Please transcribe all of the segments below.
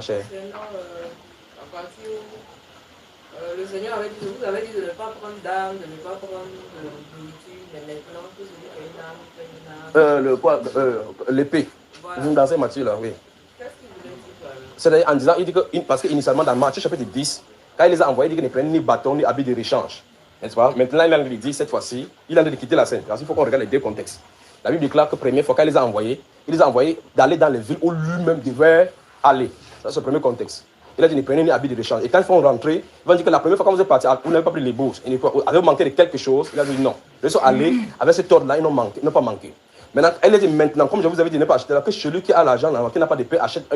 cher. À partir où le Seigneur avait dit, vous avez dit de ne pas prendre d'âme, de ne pas prendre de nourriture, mais maintenant, tout celui qui a une âme, L'épée. Voilà. Vous dansez Matthieu là, oui. Qu'est-ce qu'il voulait dire par là? C'est-à-dire en disant, il dit que, parce qu'initialement dans Matthieu chapitre 10, quand il les a envoyés, il dit qu'ils ne prennent ni bâton ni habit de rechange. N'est-ce pas? Maintenant, il a dit, cette fois-ci, il a de quitter la scène. Parce qu'il faut qu'on regarde les deux contextes. La Bible déclare que première fois, quand il les a envoyés, il les a envoyés d'aller dans les villes où lui-même devait aller. Ça, c'est le premier contexte. Il a dit, ne prenez ni habit de rechange. Et quand ils vont rentrer, ils vont dire que la première fois, quand vous êtes parti, vous n'avez pas pris les bourses. Vous avez manqué de quelque chose. Il a dit non. Ils sont allés avec cet ordre-là, ils n'ont pas manqué. Maintenant, elle a dit maintenant, comme je vous avais dit, ne pas acheter là, que celui qui a l'argent, qui n'a pas d'épée, achète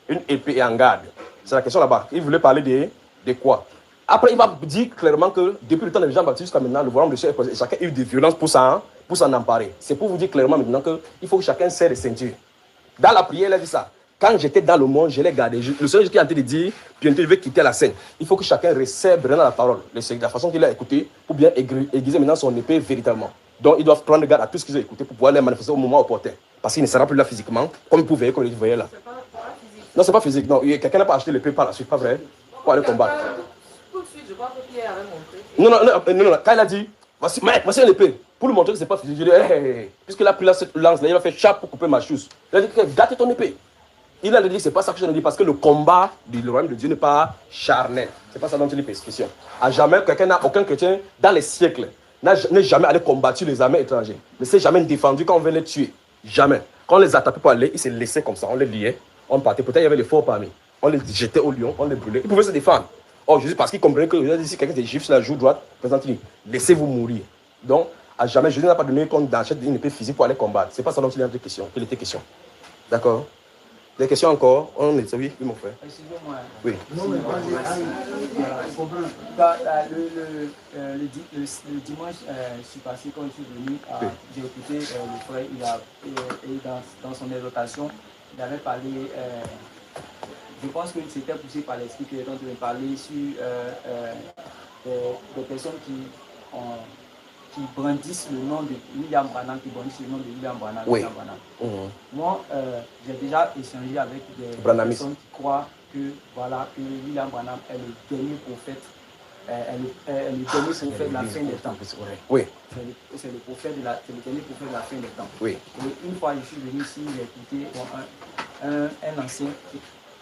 une épée et en garde. C'est la question là-bas. Il voulait parler de quoi? Après, il va dire clairement que depuis le temps de Jean-Baptiste jusqu'à maintenant, le royaume de Dieu est posé. Chacun a eu des violences pour s'en emparer. C'est pour vous dire clairement maintenant qu'il faut que chacun serre les ceintures. Dans la prière, il a dit ça. Quand j'étais dans le monde, je l'ai gardé. Le Seigneur qui est en train de dire, bientôt il veut quitter la scène. Il faut que chacun recèle vraiment la parole. La façon qu'il a écouté pour bien aiguiser maintenant son épée véritablement. Donc, ils doivent prendre garde à tout ce qu'ils ont écouté pour pouvoir les manifester au moment opportun. Parce qu'il ne sera plus là physiquement, comme vous pouvez, comme vous voyez là. C'est pas physique. Non, c'est pas physique. Non, quelqu'un n'a pas acheté l'épée par la suite, pas vrai? Pour aller combattre. Tout de suite, je crois que Pierre avait montré. Non. Quand il a dit, voici l'épée, pour lui montrer que c'est pas physique, je dis, hey. Puisqu'il a pris là cette lance-là, il va faire chape pour couper ma chose. Il a dit, gâte ton épée. Il a dit, c'est pas ça que je dis, parce que le combat du royaume de Dieu n'est pas charnel. C'est pas ça dont il est question. À jamais, aucun chrétien, dans les siècles, n'est jamais allé combattre les armées étrangères. Ne s'est jamais défendu quand on veut les tuer. Jamais. Quand on les attaquait pour aller, ils se laissaient comme ça, on les liait, on partait. Peut-être il y avait les forts parmi. On les jetait au lion, on les brûlait. Ils pouvaient se défendre. Oh, Jésus, parce qu'il comprenait que si quelqu'un était juif sur la joue droite, présente-lui, laissez-vous mourir. Donc, à jamais, Jésus n'a pas donné compte d'acheter une épée physique pour aller combattre. C'est pas ça dont il était question. D'accord? Des questions encore? On est oui, mon frère. Excusez-moi. Oui. Non, mais le dimanche, je suis passé quand je suis venu, j'ai écouté le frère, dans son exhortation, il avait parlé, je pense que c'était poussé par l'esprit qu'il est en train de parler sur des personnes qui brandissent le nom de William Branham, Oui. Moi, j'ai déjà échangé avec des personnes qui croient que William Branham est le dernier prophète, le dernier prophète de la fin des temps. Oui. C'est le dernier prophète de la fin des temps. Oui. Et une fois, je suis venu ici, j'ai écouté un ancien.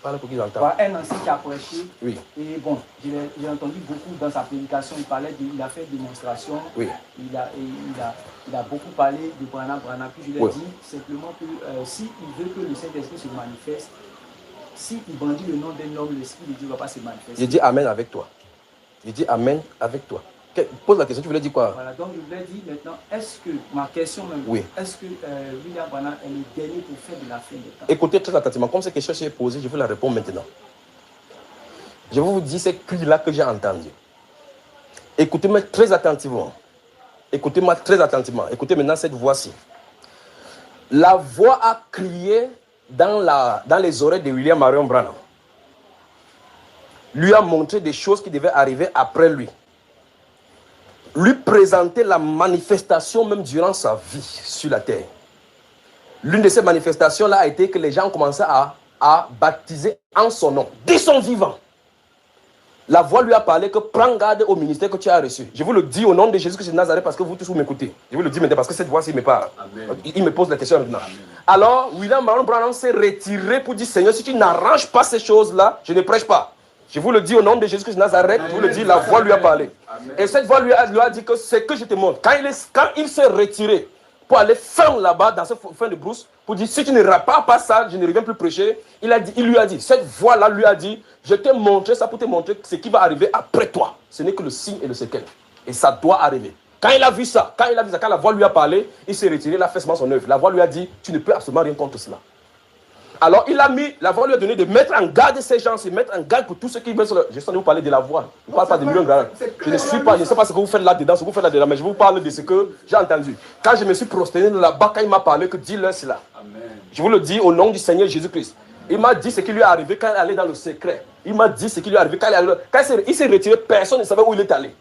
Parle pour qu'ils entendent. Un ancien qui a prêché. Oui. Et bon, j'ai entendu beaucoup dans sa prédication. Il a fait démonstration. Oui. Il a beaucoup parlé de Branham. Puis je lui ai dit simplement que s'il veut que le Saint-Esprit se manifeste, s'il brandit le nom d'un homme, l'Esprit de Dieu ne va pas se manifester. J'ai dit Amen avec toi. J'ai dit Amen avec toi. Pose la question, tu voulais dire quoi? Voilà, donc je voulais dire maintenant, est-ce que, ma question même, est-ce que William Branham est le dernier prophète de la fin des temps? Écoutez très attentivement, comme cette question s'est posée, je vais la répondre maintenant. Je vais vous dire ces cris-là que j'ai entendus. Écoutez-moi très attentivement. Écoutez-moi très attentivement. Écoutez maintenant cette voix-ci. La voix a crié dans les oreilles de William Marion Branham. Lui a montré des choses qui devaient arriver après lui. Lui présenter la manifestation même durant sa vie sur la terre. L'une de ces manifestations-là a été que les gens ont commencé à baptiser en son nom, dès son vivant. La voix lui a parlé que prends garde au ministère que tu as reçu. Je vous le dis au nom de Jésus-Christ de Nazareth parce que vous tous vous m'écoutez. Je vous le dis maintenant parce que cette voix-ci me parle. Il me pose la question maintenant. Amen. Alors, William Marion Branham s'est retiré pour dire Seigneur, si tu n'arranges pas ces choses-là, je ne prêche pas. Je vous le dis au nom de Jésus-Christ de Nazareth, je vous le dis, la voix lui a parlé. Amen. Et cette voix lui a dit que c'est que je te montre. Quand il s'est retiré pour aller faire là-bas, dans ce fin de brousse, pour dire, si tu ne répares pas ça, je ne reviens plus prêcher. Il lui a dit, cette voix-là lui a dit, je t'ai montré ça pour te montrer ce qui va arriver après toi. Ce n'est que le signe et le séquel. Et ça doit arriver. Quand il a vu ça, quand la voix lui a parlé, il s'est retiré, il a fait seulement son œuvre. La voix lui a dit, tu ne peux absolument rien contre cela. Alors la voix lui a donné de mettre en garde ces gens, de mettre en garde pour tous ceux qui veulent. Je sais que vous parlez de la voix. Je ne parle pas de millions de gens. Je ne sais pas ce que vous faites là-dedans, mais je vous parle de ce que j'ai entendu. Quand je me suis prosterné là-bas, quand il m'a parlé, que dis-leur cela. Je vous le dis au nom du Seigneur Jésus-Christ. Il m'a dit ce qui lui est arrivé quand il allait dans le secret. Il m'a dit ce qui lui est arrivé quand il s'est retiré, personne ne savait où il est allé.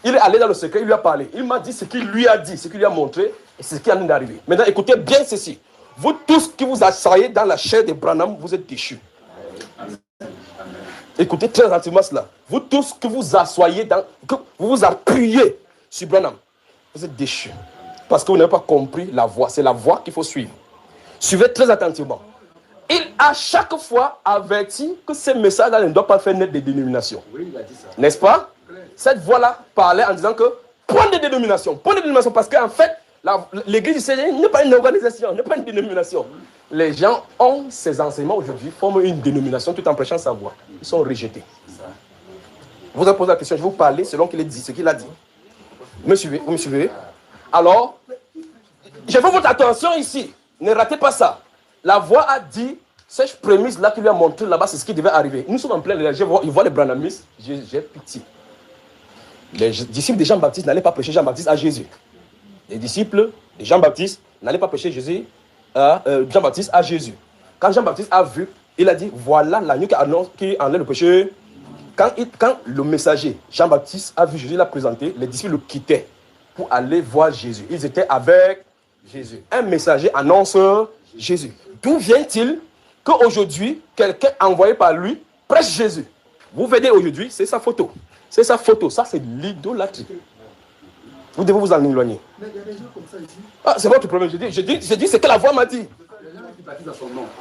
Il est allé dans le secret, il lui a parlé. Il m'a dit ce qu'il lui a dit, ce qu'il lui a montré, et ce qui est en train d'arriver. Maintenant, écoutez bien ceci. Vous tous qui vous asseyez dans la chair de Branham, vous êtes déchus. Écoutez très attentivement cela. Vous tous que vous asseyez, que vous vous appuyez sur Branham, vous êtes déchus. Parce que vous n'avez pas compris la voie. C'est la voie qu'il faut suivre. Suivez très attentivement. Il a chaque fois averti que ces messages-là ne doivent pas faire naître des dénominations. Oui, il a dit ça. N'est-ce pas? Cette voie-là parlait en disant que point de dénomination. Point de dénomination parce qu'en fait, l'église du Seigneur n'est pas une organisation, n'est pas une dénomination. Les gens ont ces enseignements aujourd'hui, forment une dénomination tout en prêchant sa voix. Ils sont rejetés. Vous avez posé la question, je vais vous parler selon qu'il a dit, ce qu'il a dit. Vous me suivez? Vous me suivez? Alors, je veux votre attention ici. Ne ratez pas ça. La voix a dit, cette prémisse-là qu'il lui a montré là-bas, c'est ce qui devait arriver. Nous sommes en plein, il voit les Branhamistes, j'ai pitié. Les disciples de Jean-Baptiste n'allaient pas prêcher Jean-Baptiste à Jésus. Les disciples de Jean-Baptiste n'allaient pas prêcher Jean-Baptiste à Jésus. Quand Jean-Baptiste a vu, il a dit, voilà l'agneau qui enlève le péché. Quand le messager Jean-Baptiste a vu Jésus, il a présenté, les disciples le quittaient pour aller voir Jésus. Ils étaient avec Jésus. Un messager annonce Jésus. D'où vient-il qu'aujourd'hui, quelqu'un envoyé par lui prêche Jésus? Vous voyez aujourd'hui, c'est sa photo. C'est sa photo. Ça, c'est l'idolâtrie. Vous devez vous en éloigner. Mais il y a des gens comme ça ici. Ah, c'est votre problème. Je dis ce que la voix m'a dit.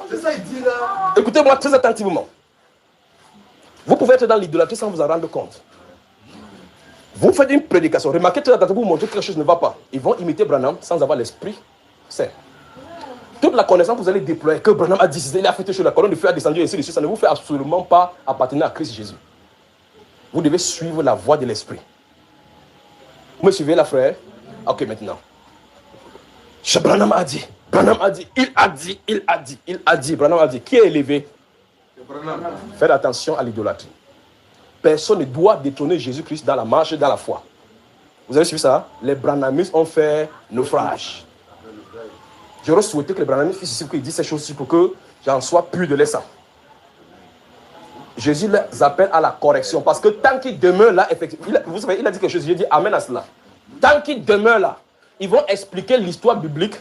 C'est ça, il dit là. Écoutez-moi très attentivement. Vous pouvez être dans l'idolâtrie sans vous en rendre compte. Vous faites une prédication. Remarquez très attentivement, vous montrez que quelque chose ne va pas. Ils vont imiter Branham sans avoir l'esprit saint. Toute la connaissance que vous allez déployer, que Branham a dit, il a fait sur la colonne de feu, a descendu ainsi de suite, ça ne vous fait absolument pas appartenir à Christ Jésus. Vous devez suivre la voie de l'esprit. Vous me suivez là, frère? Ok, maintenant. Branham a dit, Branham a dit. Qui est élevé? Faites attention à l'idolâtrie. Personne ne doit détrôner Jésus-Christ dans la marche et dans la foi. Vous avez suivi ça? Les Branhamistes ont fait naufrage. J'aurais souhaité que les Branhamistes fissent ici qu'ils disent ces choses-ci pour que j'en sois pur de leur sang. Jésus les appelle à la correction parce que tant qu'ils demeurent là, effectivement, vous savez, il a dit quelque chose, j'ai dit amen à cela. Tant qu'ils demeurent là, ils vont expliquer l'histoire biblique,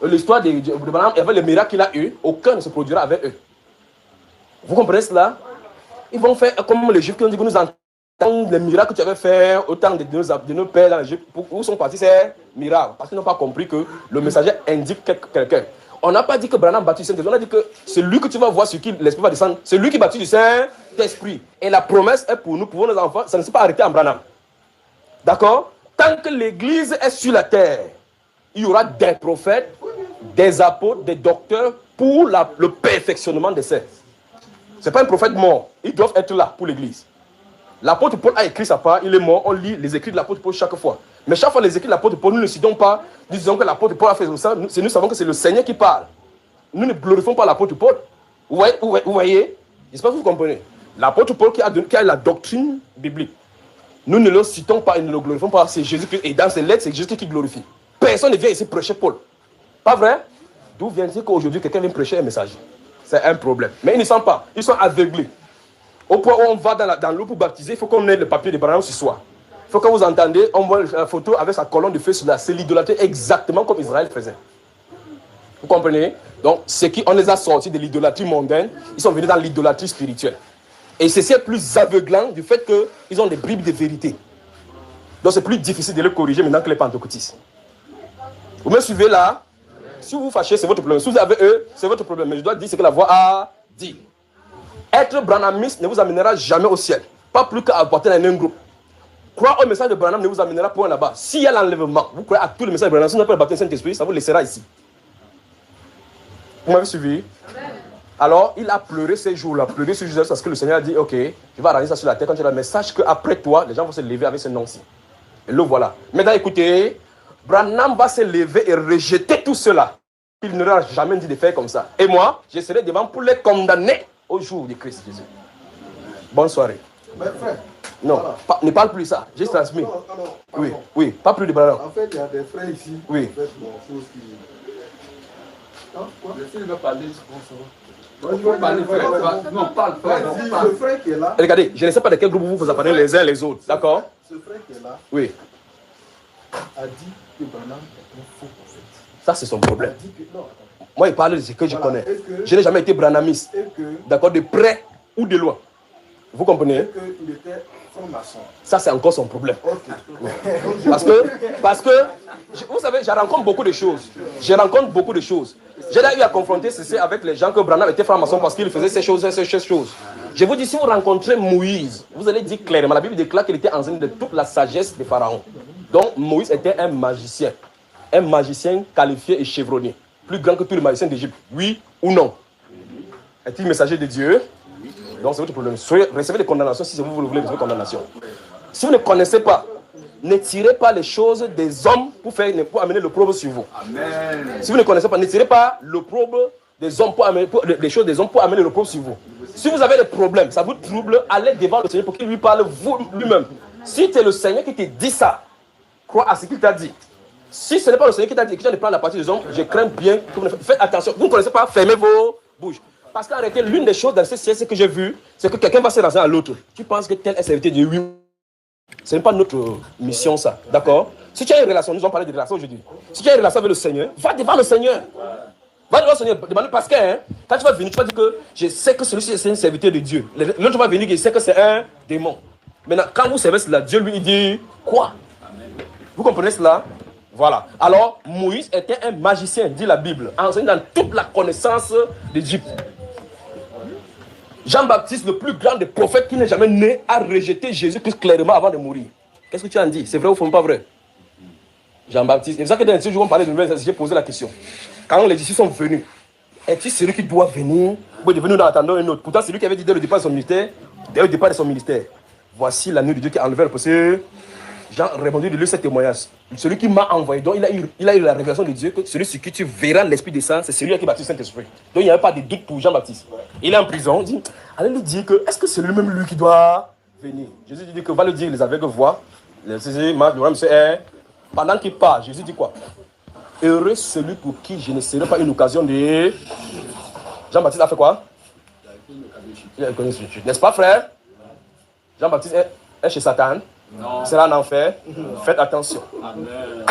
l'histoire de Branham avec les miracles qu'il a eu, aucun ne se produira avec eux. Vous comprenez cela? Ils vont faire comme les Juifs qui ont dit que nous entendons les miracles que tu avais fait au temps de nos pères dans l'Égypte. Où sont partis ces miracles? Parce qu'ils n'ont pas compris que le messager indique quelqu'un. On n'a pas dit que Branham baptise du Saint-Esprit. On a dit que c'est lui que tu vas voir sur qui l'Esprit va descendre. C'est lui qui baptise du Saint-Esprit. Et la promesse est pour nous, pour nos enfants. Ça ne s'est pas arrêté en Branham. D'accord? Tant que l'Église est sur la terre, il y aura des prophètes, des apôtres, des docteurs pour le perfectionnement des saints. Ce n'est pas un prophète mort. Ils doivent être là pour l'Église. L'apôtre Paul a écrit sa part, il est mort, on lit les écrits de l'apôtre Paul chaque fois. Mais chaque fois les écrits de l'apôtre Paul, nous ne citons pas, nous disons que l'apôtre Paul a fait ça, nous savons que c'est le Seigneur qui parle. Nous ne glorifions pas l'apôtre Paul. Vous voyez? J'espère que vous comprenez. L'apôtre Paul qui a la doctrine biblique. Nous ne le citons pas et ne le glorifions pas, c'est Jésus-Christ. Et dans ses lettres, c'est Jésus qui glorifie. Personne ne vient ici prêcher Paul. Pas vrai? D'où vient-il qu'aujourd'hui quelqu'un vient prêcher un message? C'est un problème. Mais ils ne sont pas, ils sont aveuglés. Au point où on va dans l'eau pour baptiser, il faut qu'on ait le papier de Branham ce soir. Il faut que vous entendez, on voit la photo avec sa colonne de feu sur là. C'est l'idolâtrie exactement comme Israël faisait. Vous comprenez? Donc, on les a sortis de l'idolâtrie mondaine, ils sont venus dans l'idolâtrie spirituelle. Et c'est plus aveuglant du fait qu'ils ont des bribes de vérité. Donc, c'est plus difficile de les corriger maintenant que les pentecôtistes. Vous me suivez là? Si vous vous fâchez, c'est votre problème. Si vous avez eux, c'est votre problème. Mais je dois dire ce que la voix a dit. Être branhamiste ne vous amènera jamais au ciel. Pas plus qu'à apporter un groupe. Croire au message de Branham ne vous amènera point là-bas. S'il y a l'enlèvement, vous croyez à tout le message de Branham. Si vous n'avez pas le baptême Saint-Esprit, ça vous laissera ici. Vous m'avez suivi? Amen. Alors, il a pleuré ces jours-là. Pleuré ce jour-là parce que le Seigneur a dit, ok, je vais arranger ça sur la terre. Quand tu as le message qu'après toi, les gens vont se lever avec ce nom-ci. Et le voilà. Maintenant, écoutez, Branham va se lever et rejeter tout cela. Il n'aura jamais dit de faire comme ça. Et moi, je serai devant pour les condamner au jour de Christ Jésus. Bonne soirée. Mais frère, non, voilà. Ne parle plus ça. J'ai transmis. Oui, oui, pas plus de Branham. En fait, il y a des frères ici. Oui. En fait, chose qui... Hein, quoi? Le frère va parler, Non, parle, frère. Le frère qui est là. Regardez, je ne sais pas de quel groupe vous apprenez les uns les autres. D'accord? Ce frère qui est là. Oui. A dit que Branham est un faux prophète. Ça, c'est son problème. A dit que, non, Moi, il parle de ce que je connais. Que, je n'ai jamais été branamiste. D'accord, de près ou de loin. Vous comprenez? Il était franc-maçon. Ça, c'est encore son problème. Okay. Parce que, vous savez, je rencontre beaucoup de choses. J'ai déjà eu à confronter ceci avec les gens que Branham était franc-maçon parce qu'il faisait ces choses. Je vous dis, si vous rencontrez Moïse, vous allez dire clairement, la Bible déclare qu'il était enseigné de toute la sagesse des pharaons. Donc, Moïse était un magicien qualifié et chevronné. Plus grand que tous les magiciens d'Égypte. Oui ou non? Est-il messager de Dieu? Donc c'est votre problème. Recevez des condamnations si vous voulez recevoir des condamnations. Si vous ne connaissez pas, ne tirez pas les choses des hommes pour amener l'opprobre sur vous. Amen. Si vous ne connaissez pas, ne tirez pas l'opprobre des hommes les choses des hommes pour amener l'opprobre sur vous. Si vous avez des problèmes, ça vous trouble, allez devant le Seigneur pour qu'il lui parle lui-même. Si c'est le Seigneur qui te dit ça, crois à ce qu'il t'a dit. Si ce n'est pas le Seigneur qui t'a dit que tu as de prendre la partie des hommes, je crains bien que vous ne faites attention. Vous ne connaissez pas, fermez vos bouches. Parce qu'en réalité, l'une des choses dans ce siècle que j'ai vu, c'est que quelqu'un va se lancer à l'autre. Tu penses que tel est serviteur de lui. Ce n'est pas notre mission, ça. D'accord? Si tu as une relation, nous allons parler de relation aujourd'hui. Si tu as une relation avec le Seigneur, va devant le Seigneur. Va devant le Seigneur. Parce que quand tu vas venir, tu vas dire que je sais que celui-ci est un serviteur de Dieu. L'autre va venir et il sait que c'est un démon. Maintenant, quand vous servez cela, Dieu lui dit quoi? Vous comprenez cela? Voilà. Alors, Moïse était un magicien, dit la Bible, enseignant dans toute la connaissance d'Égypte. Jean-Baptiste, le plus grand des prophètes qui n'est jamais né, a rejeté Jésus-Christ clairement avant de mourir. Qu'est-ce que tu en dis? C'est vrai ou pas vrai? Jean-Baptiste. C'est pour ça que dans les jours, on parlait de nouvelles, j'ai posé la question. Quand les disciples sont venus, est-il celui qui doit venir? Vous devez nous en attendre un autre. Pourtant, c'est lui qui avait dit dès le départ de son ministère, voici l'agneau de Dieu qui a enlevé le péché. Jean répondit de lui ce témoignage. Celui qui m'a envoyé, donc il a eu la révélation de Dieu que celui sur qui tu verras l'Esprit descendre, c'est celui qui baptise le Saint-Esprit. Donc il n'y avait pas de doute pour Jean-Baptiste. Il est en prison, il dit, allez lui dire que est-ce que c'est lui-même lui qui doit venir? Jésus dit que va le dire, les aveugles voient. Pendant qu'il part, Jésus dit quoi? Heureux celui pour qui je ne serai pas une occasion de... Jean-Baptiste a fait quoi? Il a connu ce truc. N'est-ce pas, frère? Jean-Baptiste est chez Satan. Non. C'est là en enfer. Faites attention. Amen.